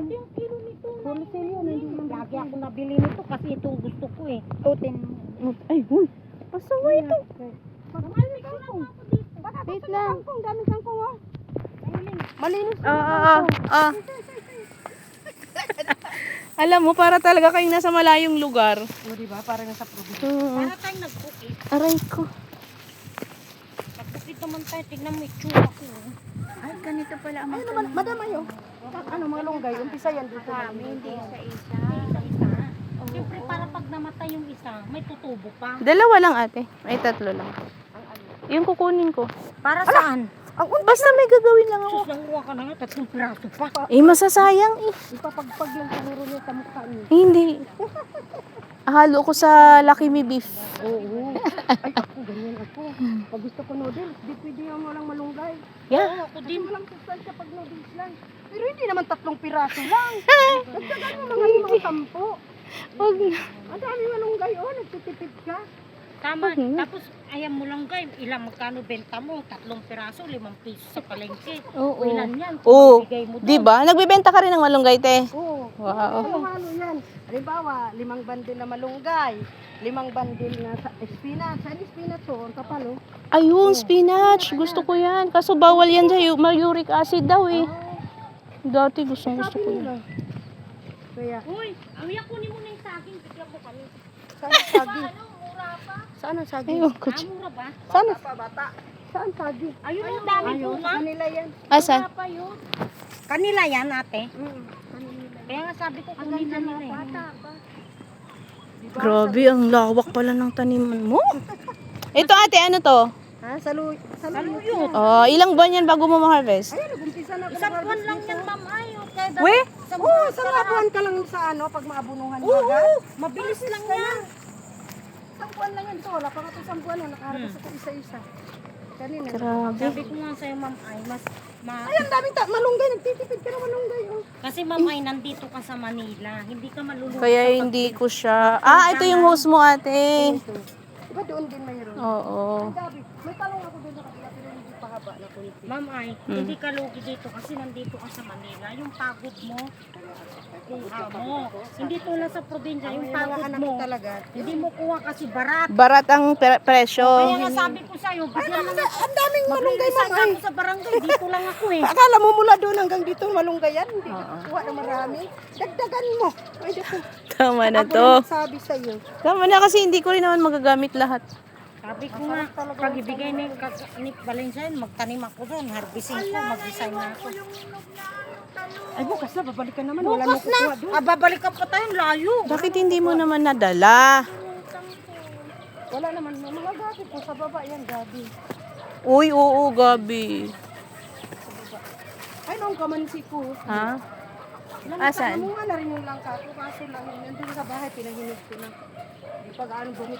yung kilo nito. Wholesale yun, hindi yung Lagi ako nabili nito kasi itong gusto ko eh. Utin. Ay, huy. Pasaway ito. Wait lang. Daming kangkong, oh. Malinis. Alam mo, para talaga kayong nasa malayong lugar. O, diba? Parang nasa probinsya. Para tayong nag-bukid. Aray ko. Nag-bukid naman tayo. Tignan mo itsura ko. Ay, ganito pala ang mga naman, madam ayo. Ano, mga longgay, umpisa yan dito. Hindi sa isa. Siyempre para pag namatay yung isa, may tutubo pa. Dalawa lang ate. Ay, tatlo lang. Yung kukunin ko. Para saan? Basta may gagawin lang ako. Sus, nanguha ka na nga, 3 piraso pa. Eh, masasayang eh. Ipapagpag lang siguro niya sa mukha niya. Hindi. Halo ko sa Lucky Me beef. Oo. Ay, ako, ganyan ako. Pag gusto ko noodles, di pwede yung walang malunggay. Yeah. Ako Di din. walang sustansya pag noodles lang. Pero hindi naman 3 piraso lang. Nagdagan mo mga 10. Wag na. Ang dami malunggay, oh, nagtitipid ka. Tama. Tapos, ayan mo lang guys, ilang magkano benta mo? 3 piraso, 5 piso sa palengke. Oo. O ilan yan? Oo. Bigay mo doon. Diba? Nagbibenta ka rin ng malunggay, te. Oo. Wow. Halo-halo yan. Halimbawa, 5 bandil na malunggay, 5 bandil na spinach. Ano spinach, oh, ang kapal, oh. Ayun, spinach. Gusto ko yan. Kaso bawal yan sa uric acid daw eh. Dati gusto ko Sabi yan. nila. Kaya, Uy, kuya, kunin mo na yung saging. Bigyan mo kami. saan ang saging? Ano, mura pa. Saan ang saging? Ayun ko. Mura ba? Saan ang Saan saging? Ayun, ang dami Ayun, bunga. kanila yan. Asan? Mura pa yun. Kanila yan, ate. Kanila. Kaya nga sabi ko, kunin na nila eh. Diba? Grabe, ang lawak pala ng taniman mo. Ito ate, ano to? Ha? Saluyot. Saluyot. Oh, ilang buwan yan bago mo ma-harvest? Ayun, nag-umpisa na ako. Isang buwan lang yan, ma'am. Ayo. We? Oo, isang buwan ka lang sa ano, pag maabunuhan mo agad. Mabilis lang yan. Isang buwan lang yan. Ito, wala pa nga ito isang buwan. Nakaharvest ako isa-isa. Kanina. Grabe. Sabi ko nga sa'yo, ma'am, ay mas Ay, ang daming malunggay. Nagtitipid ka na malunggay. Oh. kasi ma'am ay nandito ka sa Manila. Hindi ka malulungkot. Kaya hindi ko siya... ito yung host mo ate. Ito. Diba doon din mayroon? Oo. Ang dami. May talong ako doon sa kabila, pero hindi pa haba na kunti. Ma'am ay, hindi ka lugi dito kasi nandito ka sa Manila. Yung pagod mo, kuha mo. Hindi tulad sa probinsya, yung Mga pagod anak mo, ko talaga. hindi mo kuha kasi barat. Barat ang presyo. Kaya nga sabi ko sa'yo, bigyan lang Ang daming malunggay, Maglilisan ma'am. ako sa barangay, dito lang ako eh. Akala mo mula doon hanggang dito malunggay yan. Hindi ka kukuha na marami. Dagdagan mo. Ay, dito. Tama na Ako to. na nagsabi sa'yo. Tama na kasi hindi ko rin naman magagamit lahat. Sabi ko nga, pag ibigay ni Valencia, magtanim ako doon, harvesting ko, mag-design na ako. Ay, bukas na. Babalikan naman. Wala na Bukas na, kukuha doon. babalikan pa tayo, layo. Bakit hindi mo naman nadala? Wala naman. Mga gabi po sa baba yan, gabi. Uy, oo, Gabi. Ay, noong kamansi ko. Ha? Asan? Asan? Namunga na rin yung langka ko. Kaso lang, nandun sa bahay, pinahinog ko na. Di pag ano, bumit